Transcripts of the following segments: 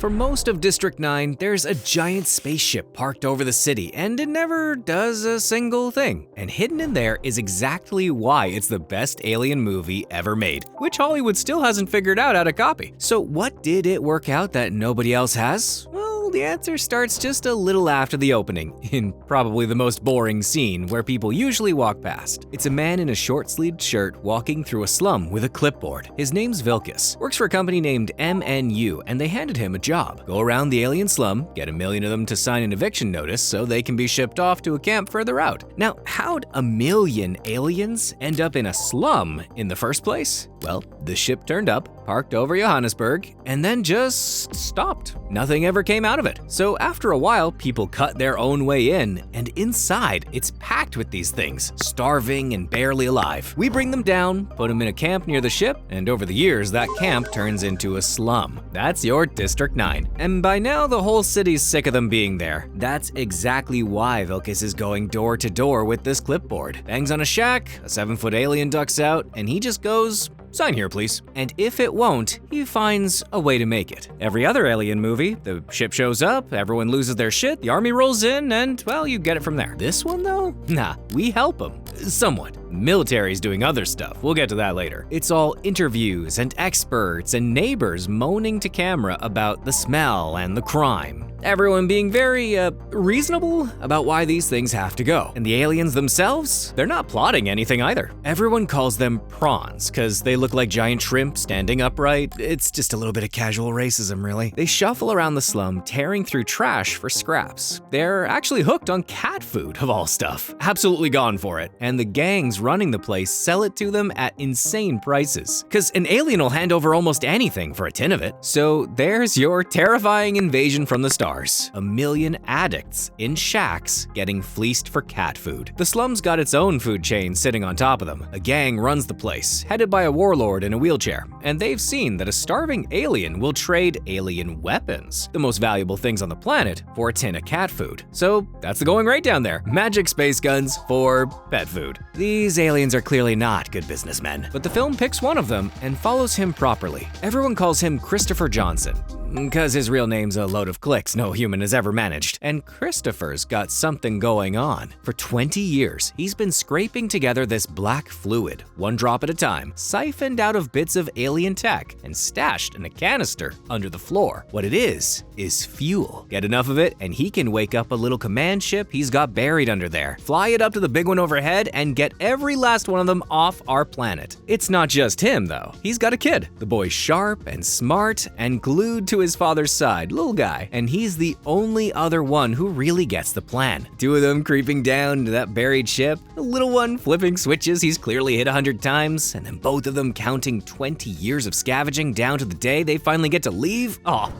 For most of District 9, there's a giant spaceship parked over the city, and it never does a single thing. And hidden in there is exactly why it's the best alien movie ever made, which Hollywood still hasn't figured out how to copy. So what did it work out that nobody else has? Well, the answer starts just a little after the opening, in probably the most boring scene where people usually walk past. It's a man in a short-sleeved shirt walking through a slum with a clipboard. His name's Vilkas, works for a company named MNU, and they handed him a job. Go around the alien slum, get 1 million of them to sign an eviction notice so they can be shipped off to a camp further out. Now, how'd 1 million aliens end up in a slum in the first place? Well, the ship turned up, parked over Johannesburg, and then just stopped. Nothing ever came out of it. So after a while, people cut their own way in, and inside, it's packed with these things, starving and barely alive. We bring them down, put them in a camp near the ship, and over the years, that camp turns into a slum. That's your District 9. And by now, the whole city's sick of them being there. That's exactly why Vilkas is going door to door with this clipboard. Bangs on a shack, a 7-foot alien ducks out, and he just goes, "Sign here, please." And if it won't, he finds a way to make it. Every other alien movie, the ship shows up, everyone loses their shit, the army rolls in, and, well, you get it from there. This one, though? Nah, we help them. Somewhat. Military's doing other stuff. We'll get to that later. It's all interviews and experts and neighbors moaning to camera about the smell and the crime. Everyone being very, reasonable about why these things have to go. And the aliens themselves, they're not plotting anything either. Everyone calls them prawns, cause they look like giant shrimp standing upright. It's just a little bit of casual racism, really. They shuffle around the slum, tearing through trash for scraps. They're actually hooked on cat food, of all stuff. Absolutely gone for it. And the gangs running the place sell it to them at insane prices. Cause an alien will hand over almost anything for a tin of it. So there's your terrifying invasion from the start. 1 million addicts in shacks getting fleeced for cat food. The slum's got its own food chain sitting on top of them. A gang runs the place, headed by a warlord in a wheelchair, and they've seen that a starving alien will trade alien weapons, the most valuable things on the planet, for a tin of cat food. So that's the going rate down there. Magic space guns for pet food. These aliens are clearly not good businessmen, but the film picks one of them and follows him properly. Everyone calls him Christopher Johnson, because his real name's a load of clicks no human has ever managed. And Christopher's got something going on. For 20 years, he's been scraping together this black fluid, 1 drop at a time, siphoned out of bits of alien tech and stashed in a canister under the floor. What it is fuel. Get enough of it, and he can wake up a little command ship he's got buried under there, fly it up to the big one overhead, and get every last one of them off our planet. It's not just him, though. He's got a kid. The boy's sharp and smart and glued to his father's side, little guy, and he's the only other one who really gets the plan. 2 of them creeping down to that buried ship, the little one flipping switches he's clearly hit 100 times, and then both of them counting 20 years of scavenging down to the day they finally get to leave,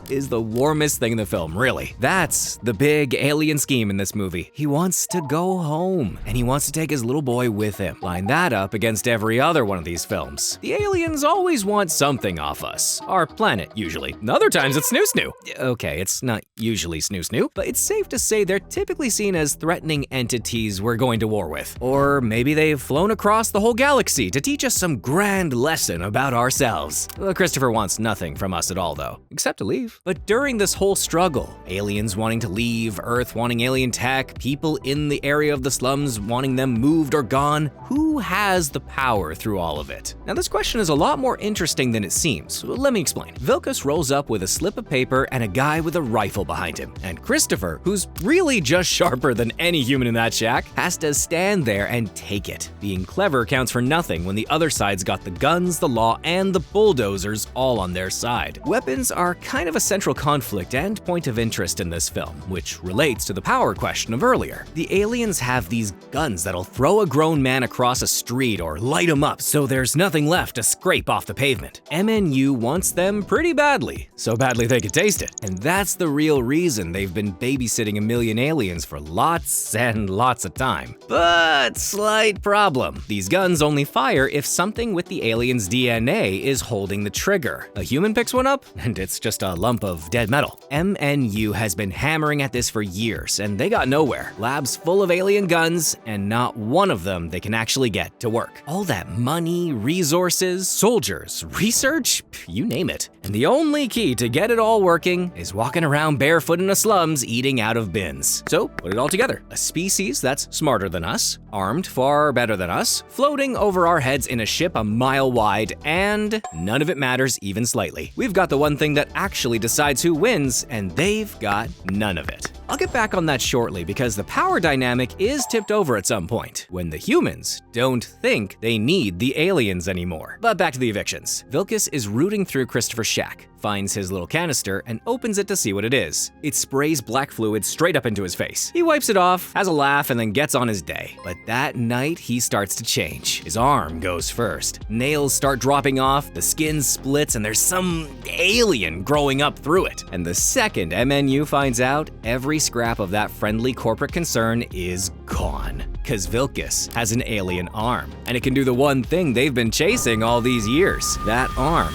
is the warmest thing in the film, really. That's the big alien scheme in this movie. He wants to go home, and he wants to take his little boy with him. Line that up against every other one of these films. The aliens always want something off us. Our planet, usually. And other times it's snoo-snoo. Okay, it's not usually snoo-snoo, but it's safe to say they're typically seen as threatening entities we're going to war with. Or maybe they've flown across the whole galaxy to teach us some grand lesson about ourselves. Christopher wants nothing from us at all, though, except to leave. But during this whole struggle, aliens wanting to leave, Earth wanting alien tech, people in the area of the slums wanting them moved or gone, who has the power through all of it? Now, this question is a lot more interesting than it seems. Let me explain. Vilkas rolls up with a slip of paper and a guy with a rifle behind him. And Christopher, who's really just sharper than any human in that shack, has to stand there and take it. Being clever counts for nothing when the other side's got the guns, the law, and the bulldozers all on their side. Weapons are kind of a central conflict and point of interest in this film, which relates to the power question of earlier. The aliens have these guns that'll throw a grown man across a street or light him up so there's nothing left to scrape off the pavement. MNU wants them pretty badly, so badly they could taste it. And that's the real reason they've been babysitting 1 million aliens for lots and lots of time. But slight problem. These guns only fire if something with the alien's DNA is holding the trigger. A human picks one up, and it's just a lump of dead metal. MNU has been hammering at this for years, and they got nowhere. Labs full of alien guns, and not one of them they can actually get to work. All that money, resources, soldiers, research, you name it. And the only key to get it all working, is walking around barefoot in the slums eating out of bins. So put it all together. A species that's smarter than us, armed far better than us, floating over our heads in a ship a mile wide, and none of it matters even slightly. We've got the one thing that actually decides who wins, and they've got none of it. I'll get back on that shortly because the power dynamic is tipped over at some point, when the humans don't think they need the aliens anymore. But back to the evictions. Vilkas is rooting through Christopher's shack, finds his little canister, and opens it to see what it is. It sprays black fluid straight up into his face. He wipes it off, has a laugh, and then gets on his day. But that night, he starts to change. His arm goes first. Nails start dropping off, the skin splits, and there's some alien growing up through it. And the second MNU finds out, every scrap of that friendly corporate concern is gone. Because Vilkas has an alien arm, and it can do the one thing they've been chasing all these years. That arm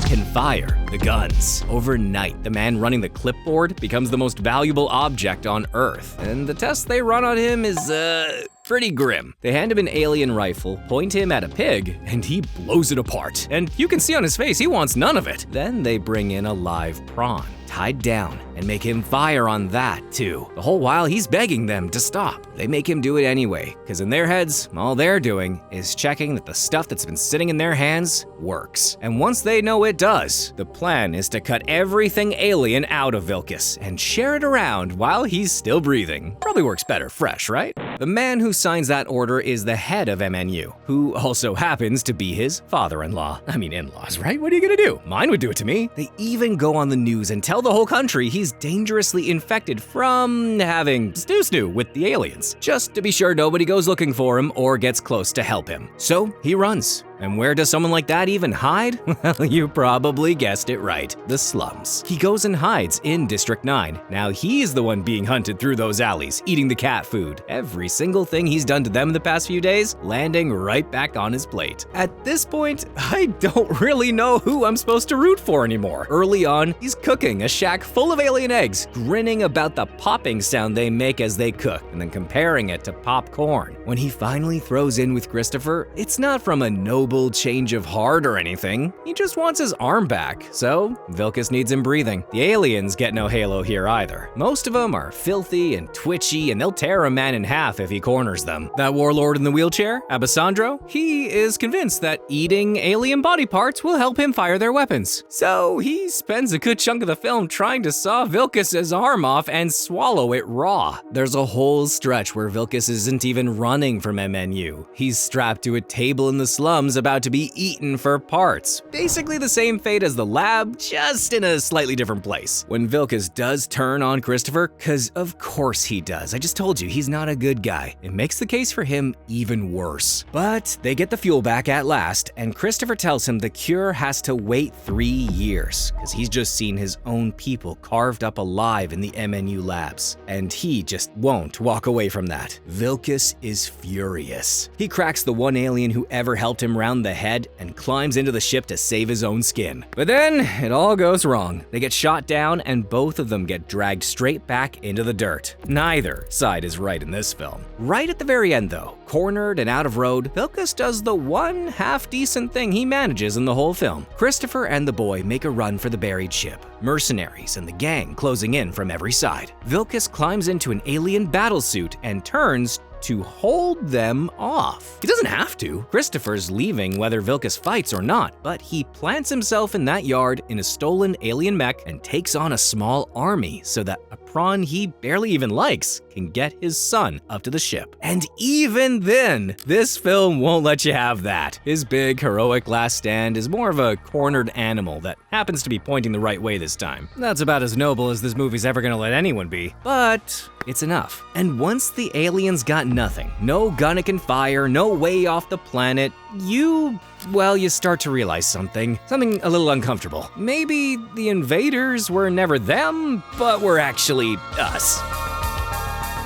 can fire the guns. Overnight, the man running the clipboard becomes the most valuable object on Earth. And the test they run on him is, pretty grim. They hand him an alien rifle, point him at a pig, and he blows it apart. And you can see on his face he wants none of it. Then they bring in a live prawn, tied down, and make him fire on that too. The whole while he's begging them to stop. They make him do it anyway, because in their heads, all they're doing is checking that the stuff that's been sitting in their hands works. And once they know it does, the plan is to cut everything alien out of Vilkas and share it around while he's still breathing. Probably works better fresh, right? The man who signs that order is the head of MNU, who also happens to be his father-in-law. I mean, in-laws, right? What are you gonna do? Mine would do it to me. They even go on the news and tell the whole country he's dangerously infected from having snoo-snoo with the aliens, just to be sure nobody goes looking for him or gets close to help him. So he runs. And where does someone like that even hide? Well, you probably guessed it right, the slums. He goes and hides in District 9. Now he's the one being hunted through those alleys, eating the cat food. Every single thing he's done to them the past few days, landing right back on his plate. At this point, I don't really know who I'm supposed to root for anymore. Early on, he's cooking a shack full of alien eggs, grinning about the popping sound they make as they cook, and then comparing it to popcorn. When he finally throws in with Christopher, it's not from a noble change of heart or anything. He just wants his arm back, so Vilkas needs him breathing. The aliens get no halo here either. Most of them are filthy and twitchy, and they'll tear a man in half if he corners them. That warlord in the wheelchair, Abasandro, he is convinced that eating alien body parts will help him fire their weapons. So he spends a good chunk of the film trying to saw Vilkas' arm off and swallow it raw. There's a whole stretch where Vilkas isn't even running from MNU. He's strapped to a table in the slums about to be eaten for parts. Basically the same fate as the lab, just in a slightly different place. When Vilkas does turn on Christopher, cause of course he does, I just told you he's not a good guy, it makes the case for him even worse. But they get the fuel back at last, and Christopher tells him the cure has to wait 3 years, cause he's just seen his own people carved up alive in the MNU labs, and he just won't walk away from that. Vilkas is furious. He cracks the one alien who ever helped him round the head and climbs into the ship to save his own skin. But then it all goes wrong. They get shot down and both of them get dragged straight back into the dirt. Neither side is right in this film. Right at the very end though, cornered and out of road, Vilkas does the one half-decent thing he manages in the whole film. Christopher and the boy make a run for the buried ship. Mercenaries and the gang closing in from every side. Vilkas climbs into an alien battlesuit and turns to hold them off. He doesn't have to. Christopher's leaving whether Vilkas fights or not, but he plants himself in that yard in a stolen alien mech and takes on a small army so that a prawn he barely even likes can get his son up to the ship. And even then, this film won't let you have that. His big, heroic last stand is more of a cornered animal that happens to be pointing the right way this time. That's about as noble as this movie's ever gonna let anyone be, but it's enough. And once the aliens got nothing, no gun it can fire, no way off the planet, you start to realize something a little uncomfortable. Maybe the invaders were never them, but were actually us.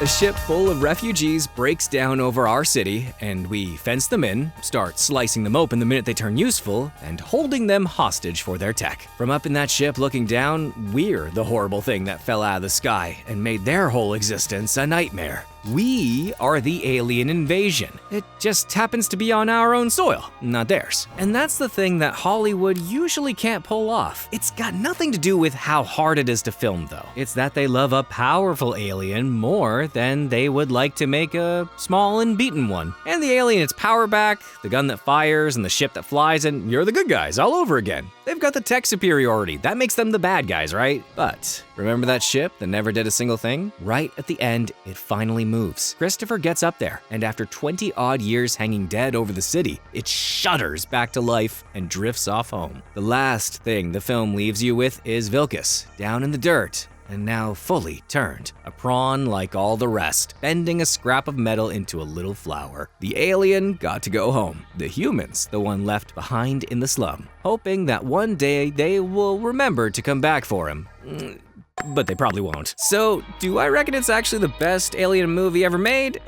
A ship full of refugees breaks down over our city, and we fence them in, start slicing them open the minute they turn useful, and holding them hostage for their tech. From up in that ship looking down, we're the horrible thing that fell out of the sky and made their whole existence a nightmare. We are the alien invasion. It just happens to be on our own soil, not theirs. And that's the thing that Hollywood usually can't pull off. It's got nothing to do with how hard it is to film, though. It's that they love a powerful alien more than they would like to make a small and beaten one. And the alien, its power back, the gun that fires, and the ship that flies, and you're the good guys all over again. They've got the tech superiority. That makes them the bad guys, right? But remember that ship that never did a single thing? Right at the end, it finally moves. Christopher gets up there, and after 20-odd years hanging dead over the city, it shudders back to life and drifts off home. The last thing the film leaves you with is Vilkas, down in the dirt, and now fully turned, a prawn like all the rest, bending a scrap of metal into a little flower. The alien got to go home, the humans the one left behind in the slum, hoping that one day they will remember to come back for him. But they probably won't. So, do I reckon it's actually the best alien movie ever made?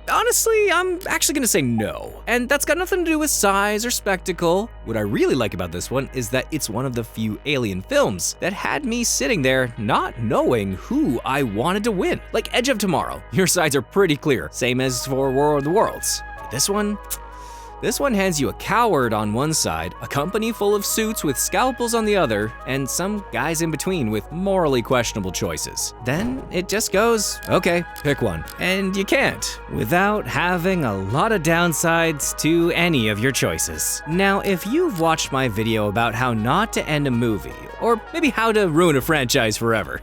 Honestly, I'm actually gonna say no. And that's got nothing to do with size or spectacle. What I really like about this one is that it's one of the few alien films that had me sitting there not knowing who I wanted to win. Like Edge of Tomorrow, your sides are pretty clear, same as for War of the Worlds. But this one hands you a coward on one side, a company full of suits with scalpels on the other, and some guys in between with morally questionable choices. Then it just goes, okay, pick one. And you can't, without having a lot of downsides to any of your choices. Now, if you've watched my video about how not to end a movie, or maybe how to ruin a franchise forever,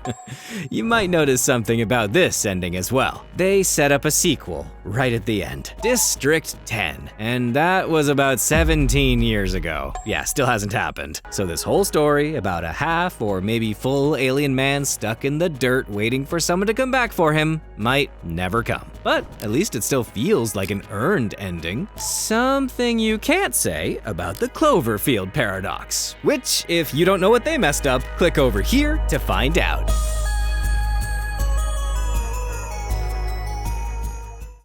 you might notice something about this ending as well. They set up a sequel right at the end, District 10, and that was about 17 years ago. Yeah, still hasn't happened. So this whole story about a half or maybe full alien man stuck in the dirt waiting for someone to come back for him might never come. But at least it still feels like an earned ending. Something you can't say about the Cloverfield paradox, which, if you don't know what they messed up, click over here to find out.